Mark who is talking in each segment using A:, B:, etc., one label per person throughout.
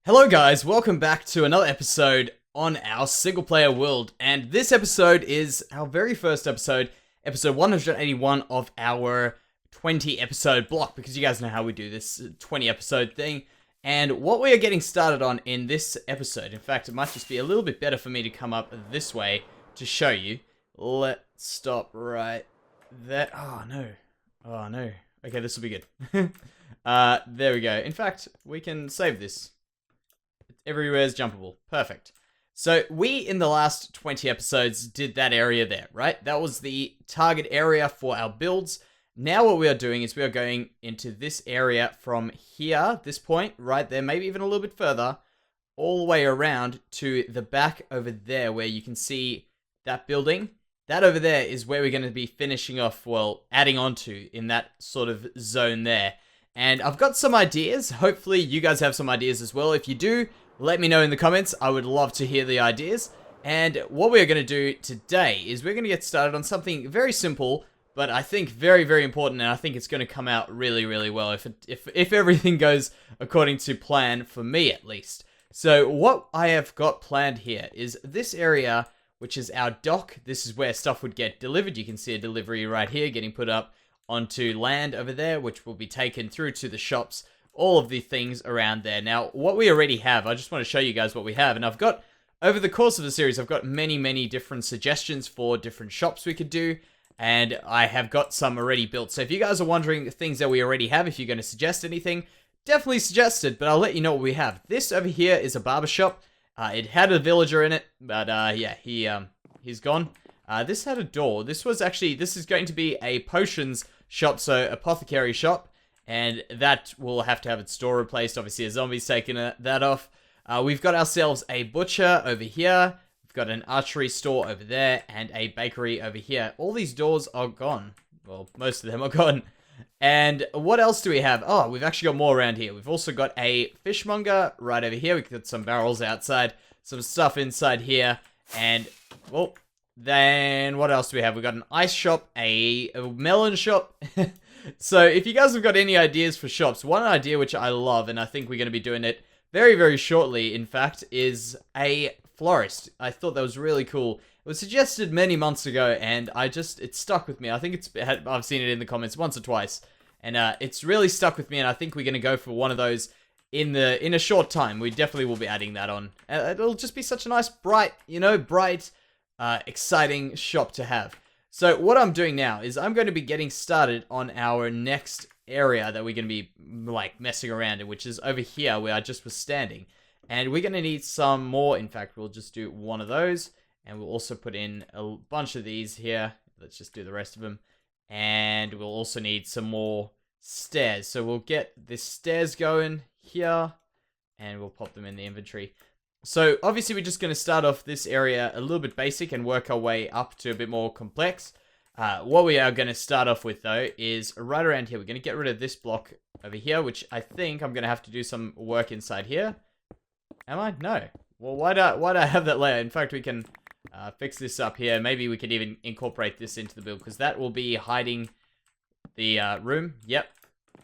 A: Hello guys, welcome back to another episode on our single player world, and this episode is our very first episode, episode 181 of our 20 episode block, because you guys know how we do this 20 episode thing. And what we are getting started on in this episode, in fact it might just be a little bit better for me to come up this way to show you. Let's stop right there. Oh no, okay, this will be good. There we go. In fact, we can save this. Everywhere's jumpable. Perfect. So we, in the last 20 episodes, did that area there, right? That was the target area for our builds. Now what we are doing is we are going into this area from here, this point, right there, maybe even a little bit further, all the way around to the back over there where you can see that building. That over there is where we're going to be finishing off, well, adding on to in that sort of zone there. And I've got some ideas. Hopefully you guys have some ideas as well. If you do, let me know in the comments. I would love to hear the ideas. And what we're going to do today is we're going to get started on something very simple, but I think very, very important, and I think it's going to come out really, really well if everything goes according to plan, for me at least. So what I have got planned here is this area, which is our dock. This is where stuff would get delivered. You can see a delivery right here getting put up onto land over there, which will be taken through to the shops, all of the things around there. Now, what we already have, I just want to show you guys what we have, and I've got, over the course of the series, I've got many, many different suggestions for different shops we could do, and I have got some already built. So if you guys are wondering things that we already have, if you're going to suggest anything, definitely suggest it, but I'll let you know what we have. This over here is a barber shop. It had a villager in it, but yeah, he's gone. This had a door. This is going to be a potions shop, so apothecary shop, and that will have to have its door replaced. Obviously, a zombie's taken that off. We've got ourselves a butcher over here. We've got an archery store over there, and a bakery over here. All these doors are gone. Well, most of them are gone. And what else do we have? Oh, we've actually got more around here. We've also got a fishmonger right over here. We've got some barrels outside, some stuff inside here, and, well, then what else do we have? We've got an ice shop, a melon shop. So if you guys have got any ideas for shops, one idea which I love, and I think we're going to be doing it very, very shortly, in fact, is a florist. I thought that was really cool. It was suggested many months ago, and it stuck with me. I think I've seen it in the comments once or twice, and it's really stuck with me, and I think we're going to go for one of those in a short time. We definitely will be adding that on. It'll just be such a nice, bright, exciting shop to have. So what I'm doing now is I'm going to be getting started on our next area that we're going to be like messing around in, which is over here where I just was standing. And we're going to need some more. In fact, we'll just do one of those, and we'll also put in a bunch of these here. Let's just do the rest of them. And we'll also need some more stairs. So we'll get the stairs going here, and we'll pop them in the inventory. So obviously we're just going to start off this area a little bit basic and work our way up to a bit more complex. What we are going to start off with though is right around here. We're going to get rid of this block over here, which I think I'm going to have to do some work inside here. Am I? No. Well, why do I have that layer? In fact, we can fix this up here. Maybe we could even incorporate this into the build, because that will be hiding the room. Yep.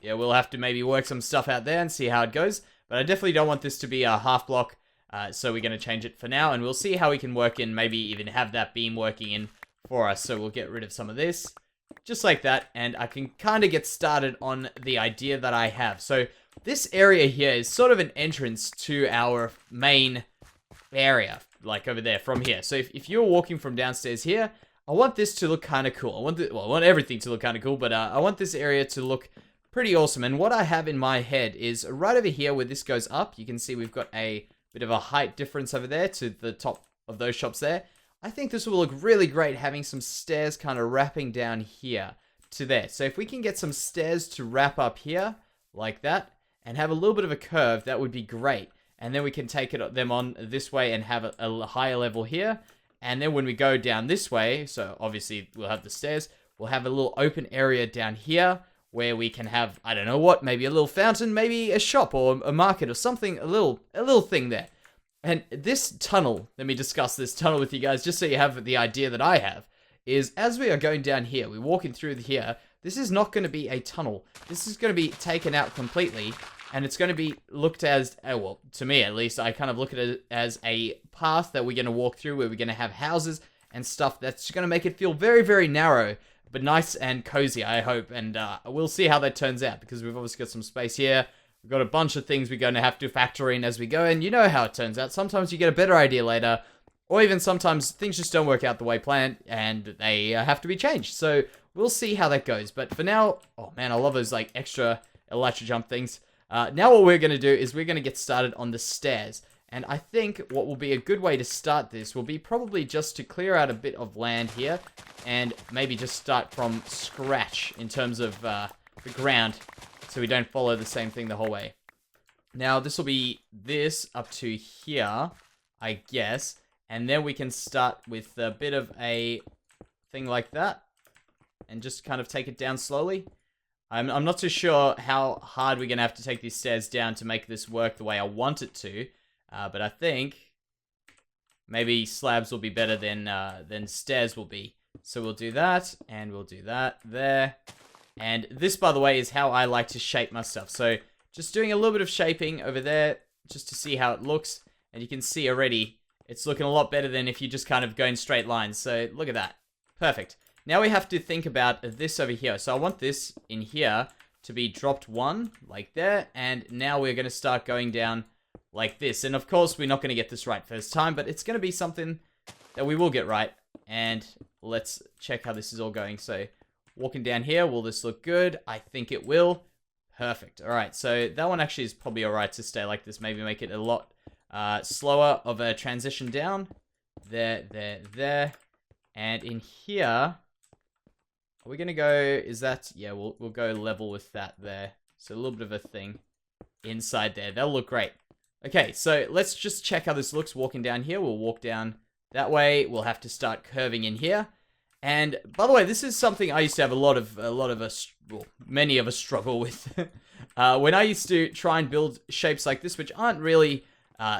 A: Yeah, we'll have to maybe work some stuff out there and see how it goes. But I definitely don't want this to be a half block. So we're going to change it for now, and we'll see how we can work in, maybe even have that beam working in for us. So we'll get rid of some of this, just like that, and I can kind of get started on the idea that I have. So this area here is sort of an entrance to our main area, like over there from here. So if you're walking from downstairs here, I want this to look kind of cool. I want everything to look kind of cool, but I want this area to look pretty awesome. And what I have in my head is right over here where this goes up, you can see we've got a bit of a height difference over there to the top of those shops there. I think this will look really great having some stairs kind of wrapping down here to there. So if we can get some stairs to wrap up here like that and have a little bit of a curve, that would be great. And then we can take them on this way and have a higher level here. And then when we go down this way, so obviously we'll have the stairs, we'll have a little open area down here where we can have, I don't know what, maybe a little fountain, maybe a shop or a market or something, a little thing there. And this tunnel, let me discuss this tunnel with you guys, just so you have the idea that I have, is as we are going down here, we're walking through here, this is not going to be a tunnel. This is going to be taken out completely, And it's going to be looked as, well, to me at least, I kind of look at it as a path that we're going to walk through where we're going to have houses and stuff that's going to make it feel very, very narrow, but nice and cozy, I hope. And we'll see how that turns out, because we've obviously got some space here. We've got a bunch of things we're going to have to factor in as we go, and you know how it turns out. Sometimes you get a better idea later, or even sometimes things just don't work out the way planned, and they have to be changed. So we'll see how that goes. But for now, oh man, I love those like extra elytra jump things. Now what we're going to do is we're going to get started on the stairs. And I think what will be a good way to start this will be probably just to clear out a bit of land here, and maybe just start from scratch in terms of the ground, so we don't follow the same thing the whole way. Now this will be this up to here, I guess, and then we can start with a bit of a thing like that, and just kind of take it down slowly. I'm not too sure how hard we're going to have to take these stairs down to make this work the way I want it to. But I think maybe slabs will be better than stairs will be. So we'll do that, and we'll do that there. And this, by the way, is how I like to shape my stuff. So just doing a little bit of shaping over there, just to see how it looks. And you can see already, it's looking a lot better than if you just kind of go in straight lines. So look at that. Perfect. Now we have to think about this over here. So I want this in here to be dropped 1, like there. And now we're going to start going down like this. And of course, we're not going to get this right first time, but it's going to be something that we will get right. And let's check how this is all going. So walking down here, will this look good? I think it will. Perfect. All right, so that one actually is probably all right to stay like this. Maybe make it a lot slower of a transition down. There, there, there. And in here, are we going to go, is that, yeah, we'll go level with that there. So a little bit of a thing inside there. That'll look great. Okay, so let's just check how this looks walking down here. We'll walk down that way. We'll have to start curving in here. And by the way, this is something I used to have many of us struggle with. When I used to try and build shapes like this, which aren't really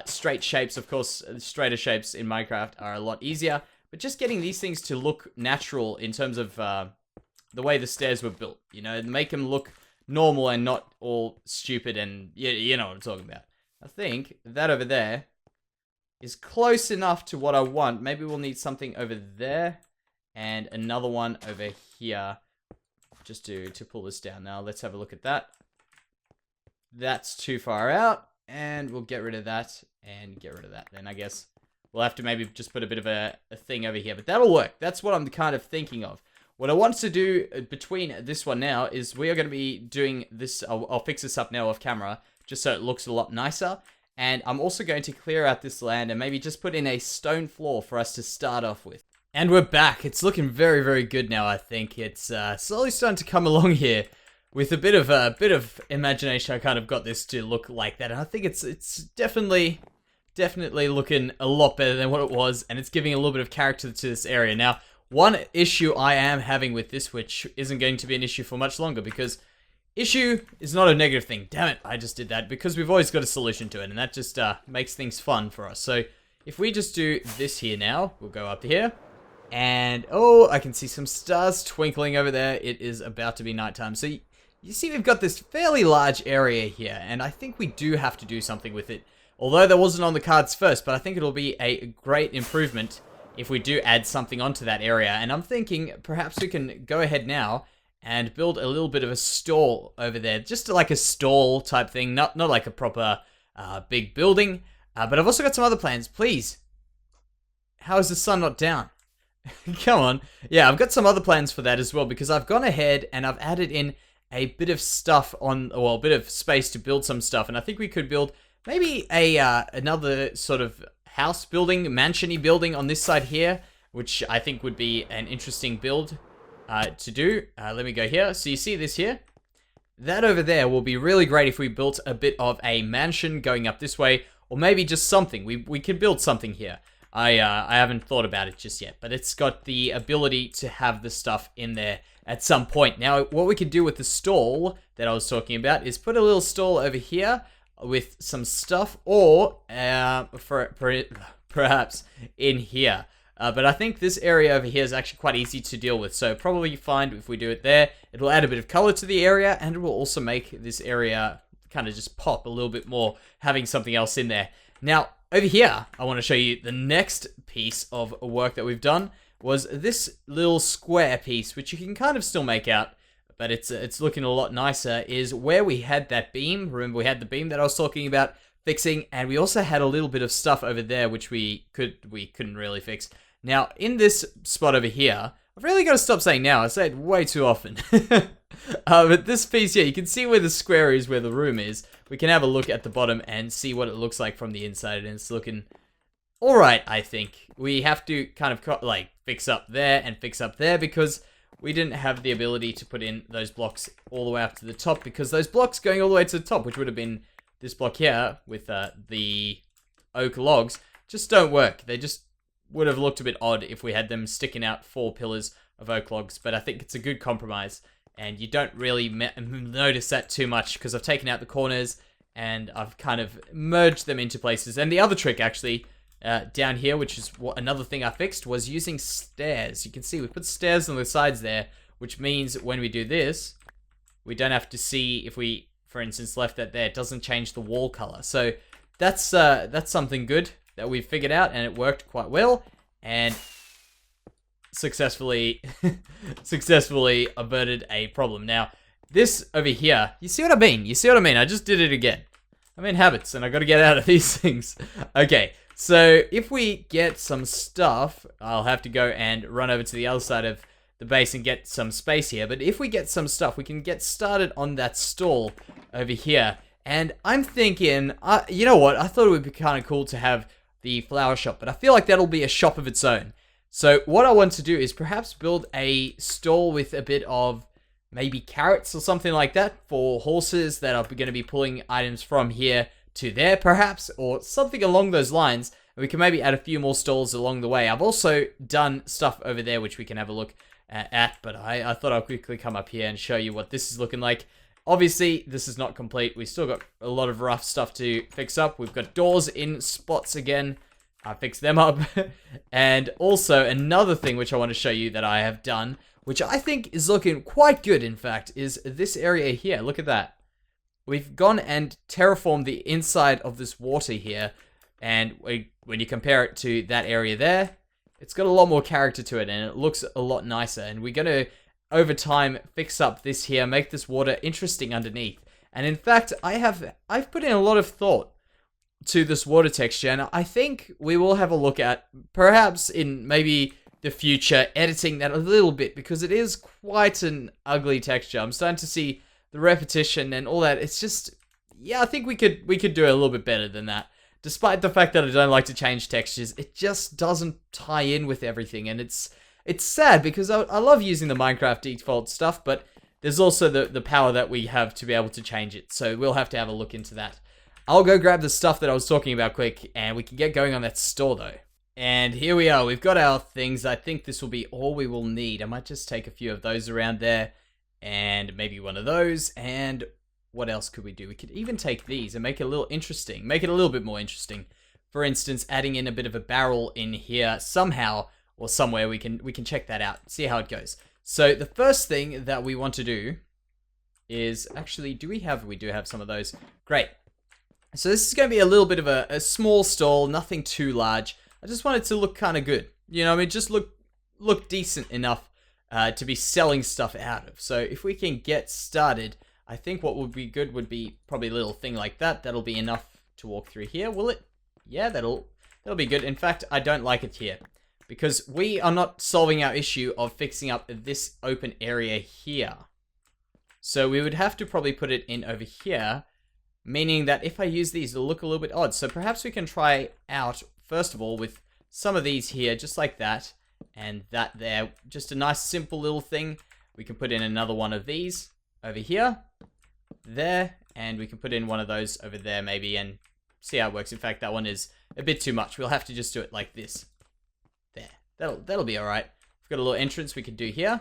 A: straight shapes. Of course, straighter shapes in Minecraft are a lot easier. But just getting these things to look natural in terms of the way the stairs were built, you know, make them look normal and not all stupid, and you know what I'm talking about. I think that over there is close enough to what I want. Maybe we'll need something over there and another one over here just to pull this down. Now let's have a look at that. That's too far out, and we'll get rid of that and get rid of that. Then I guess we'll have to maybe just put a bit of a thing over here, but that'll work. That's what I'm kind of thinking of. What I want to do between this one now is we are going to be doing this. I'll fix this up now off camera just so it looks a lot nicer. And I'm also going to clear out this land and maybe just put in a stone floor for us to start off with. And we're back. It's looking very, very good now, I think. It's slowly starting to come along here. With a bit of imagination, I kind of got this to look like that. And I think it's definitely looking a lot better than what it was. And it's giving a little bit of character to this area. Now, one issue I am having with this, which isn't going to be an issue for much longer, because issue is not a negative thing. Damn it, I just did that, because we've always got a solution to it, and that just makes things fun for us. So if we just do this here now, we'll go up here, and oh, I can see some stars twinkling over there. It is about to be nighttime. So you see we've got this fairly large area here, and I think we do have to do something with it. Although that wasn't on the cards first, but I think it'll be a great improvement if we do add something onto that area. And I'm thinking perhaps we can go ahead now and build a little bit of a stall over there. Just like a stall type thing, not like a proper big building. But I've also got some other plans. Please, how is the sun not down? Come on. Yeah, I've got some other plans for that as well, because I've gone ahead and I've added in a bit of stuff on, well, a bit of space to build some stuff. And I think we could build maybe another sort of house building, mansion-y building on this side here, which I think would be an interesting build to do. Let me go here. So you see this here? That over there will be really great if we built a bit of a mansion going up this way, or maybe just something. We could build something here. I haven't thought about it just yet, but it's got the ability to have the stuff in there at some point. Now, what we could do with the stall that I was talking about is put a little stall over here with some stuff, or perhaps in here. But I think this area over here is actually quite easy to deal with, so probably fine if we do it there. It'll add a bit of color to the area, and it will also make this area kind of just pop a little bit more having something else in there. Now, over here, I want to show you the next piece of work that we've done was this little square piece, which you can kind of still make out, but it's looking a lot nicer, is where we had that beam. Remember, we had the beam that I was talking about fixing, and we also had a little bit of stuff over there which we couldn't really fix. Now, in this spot over here, I've really got to stop saying now. I say it way too often. But this piece here, you can see where the square is, where the room is. We can have a look at the bottom and see what it looks like from the inside, and it's looking alright, I think. We have to kind of like fix up there and fix up there because we didn't have the ability to put in those blocks all the way up to the top, because those blocks going all the way to the top, which would have been this block here with the oak logs, just don't work. They just would have looked a bit odd if we had them sticking out 4 pillars of oak logs, but I think it's a good compromise, and you don't really notice that too much because I've taken out the corners and I've kind of merged them into places. And the other trick, actually, down here, which is another thing I fixed, was using stairs. You can see we put stairs on the sides there, which means when we do this, we don't have to see if we, for instance, left that there. It doesn't change the wall color. So that's something good that we've figured out, and it worked quite well, and successfully averted a problem. Now, this over here, you see what I mean? You see what I mean? I just did it again. I'm in habits, and I got to get out of these things. Okay, so if we get some stuff, I'll have to go and run over to the other side of the base and get some space here. But if we get some stuff, we can get started on that stall over here. And I'm thinking, you know what? I thought it would be kind of cool to have the flower shop, but I feel like that'll be a shop of its own. So what I want to do is perhaps build a stall with a bit of maybe carrots or something like that for horses that are going to be pulling items from here to there, perhaps, or something along those lines. And we can maybe add a few more stalls along the way. I've also done stuff over there which we can have a look at, but I thought I'll quickly come up here and show you what this is looking like. Obviously, this is not complete. We've still got a lot of rough stuff to fix up. We've got doors in spots again. I fixed them up. And also, another thing which I want to show you that I have done, which I think is looking quite good, in fact, is this area here. Look at that. We've gone and terraformed the inside of this water here. And when you compare it to that area there, it's got a lot more character to it, and it looks a lot nicer. And we're going to, over time, fix up this here, make this water interesting underneath. And in fact, I've put in a lot of thought to this water texture, and I think we will have a look at, perhaps in maybe the future, editing that a little bit, because it is quite an ugly texture. I'm starting to see the repetition and all that. It's just, yeah, I think we could do it a little bit better than that. Despite the fact that I don't like to change textures, it just doesn't tie in with everything, and it's sad because I love using the Minecraft default stuff, but there's also the power that we have to be able to change it, so we'll have to have a look into that. I'll go grab the stuff that I was talking about quick, and we can get going on that store though. And here we are, we've got our things. I think this will be all we will need. I might just take a few of those around there, and maybe one of those, and what else could we do? We could even take these and make it a little interesting, make it a little bit more interesting. For instance, adding in a bit of a barrel in here somehow, or somewhere. We can check that out, see how it goes. So the first thing that we want to do is, actually, we do have some of those. Great. So this is going to be a little bit of a small stall, nothing too large. I just want it to look kind of good. You know what I mean? Just look decent enough to be selling stuff out of. So if we can get started, I think what would be good would be probably a little thing like that. That'll be enough to walk through here. Will it? Yeah, that'll be good. In fact, I don't like it here, because we are not solving our issue of fixing up this open area here. So we would have to probably put it in over here, meaning that if I use these, it'll look a little bit odd. So perhaps we can try out, first of all, with some of these here, just like that, and that there. Just a nice, simple little thing. We can put in another one of these over here, there, and we can put in one of those over there maybe, and see how it works. In fact, that one is a bit too much. We'll have to just do it like this. There. That'll be alright. We've got a little entrance we can do here,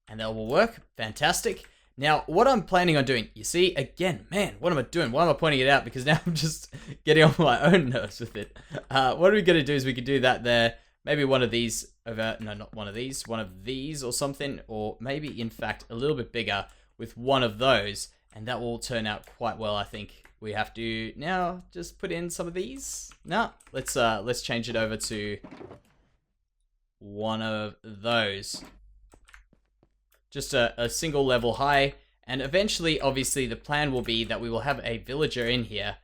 A: and that will work. Fantastic. Now, what I'm planning on doing, you see, again, man, what am I doing? Why am I pointing it out? Because now I'm just getting on my own nerves with it. What are we going to do is we could do that there. Maybe one of these over, no, not one of these or something. Or maybe, in fact, a little bit bigger with one of those. and that will turn out quite well, I think. We have to now just put in some of these. No, let's change it over to one of those. Just a single level high, and eventually, obviously, the plan will be that we will have a villager in here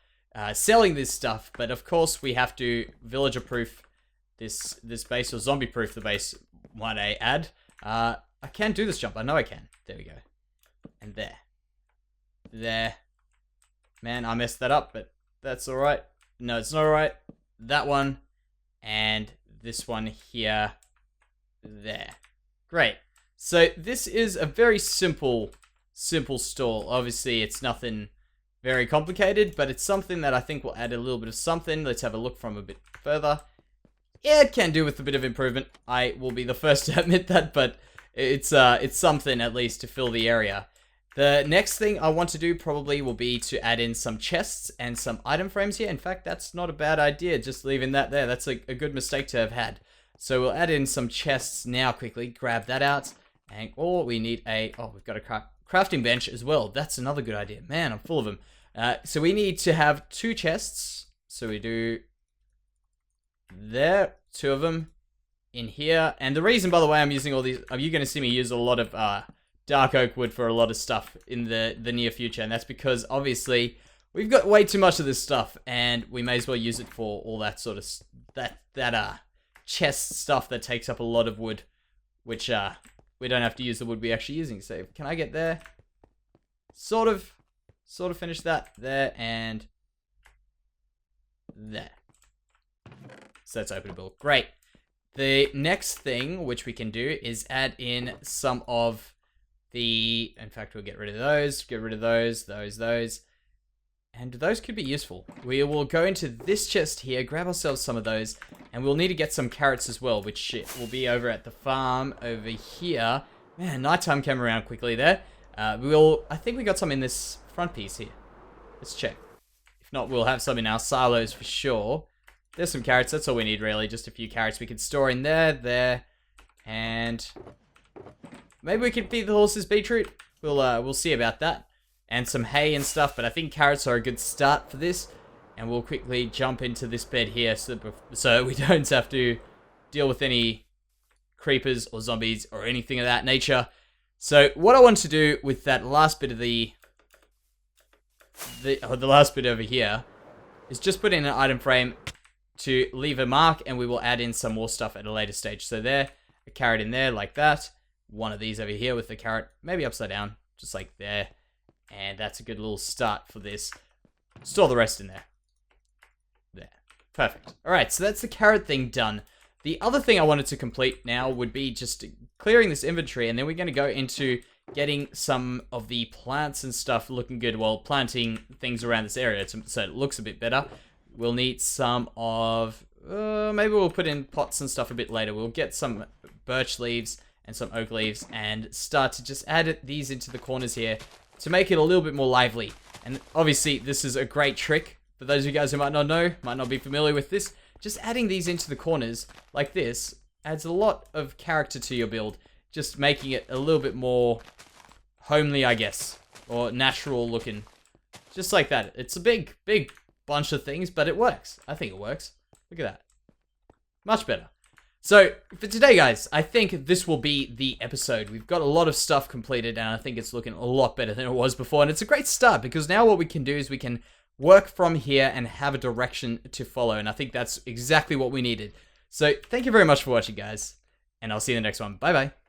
A: selling this stuff, but of course we have to villager-proof this base, or zombie-proof the base, might I add. I can do this jump, I know I can. There we go. And there. There. Man, I messed that up, but that's alright. No, it's not alright. That one, and this one here. There. Great. So this is a very simple stall. Obviously, it's nothing very complicated, but it's something that I think will add a little bit of something. Let's have a look from a bit further. Yeah, it can do with a bit of improvement. I will be the first to admit that, but it's something at least to fill the area. The next thing I want to do probably will be to add in some chests and some item frames here. In fact, that's not a bad idea, just leaving that there. That's a good mistake to have had. So we'll add in some chests now quickly, grab that out, and we need we've got a crafting bench as well. That's another good idea. Man, I'm full of them. So we need to have 2 chests. So we do there, 2 of them in here. And the reason, by the way, I'm using all these, you're going to see me use a lot of dark oak wood for a lot of stuff in the near future, and that's because obviously we've got way too much of this stuff, and we may as well use it for all that sort of chest stuff that takes up a lot of wood, which we don't have to use the wood we're actually using. So can I get there? Sort of finish that there and there. So that's openable. Great. The next thing which we can do is add in some of in fact, we'll get rid of those, those. And those could be useful. We will go into this chest here, grab ourselves some of those, and we'll need to get some carrots as well, which will be over at the farm over here. Man, nighttime came around quickly there. I think we got some in this front piece here. Let's check. If not, we'll have some in our silos for sure. There's some carrots, that's all we need really, just a few carrots we can store in there, and maybe we can feed the horses beetroot. We'll see about that. And some hay and stuff, but I think carrots are a good start for this. And we'll quickly jump into this bed here so we don't have to deal with any creepers or zombies or anything of that nature. So what I want to do with that last bit of the last bit over here is just put in an item frame to leave a mark, and we will add in some more stuff at a later stage. So there, a carrot in there like that. One of these over here with the carrot, maybe upside down, just like there. And that's a good little start for this. Store the rest in there. There. Perfect. Alright, so that's the carrot thing done. The other thing I wanted to complete now would be just clearing this inventory, and then we're going to go into getting some of the plants and stuff looking good while planting things around this area so it looks a bit better. We'll need some of... maybe we'll put in pots and stuff a bit later. We'll get some birch leaves and some oak leaves and start to just add these into the corners here to make it a little bit more lively. And obviously, this is a great trick. For those of you guys who might not know, might not be familiar with this, just adding these into the corners like this adds a lot of character to your build. Just making it a little bit more homely, I guess. Or natural looking. Just like that. It's a big bunch of things, but it works. I think it works. Look at that. Much better. So, for today, guys, I think this will be the episode. We've got a lot of stuff completed, and I think it's looking a lot better than it was before. And it's a great start, because now what we can do is we can work from here and have a direction to follow. And I think that's exactly what we needed. So, thank you very much for watching, guys. And I'll see you in the next one. Bye-bye.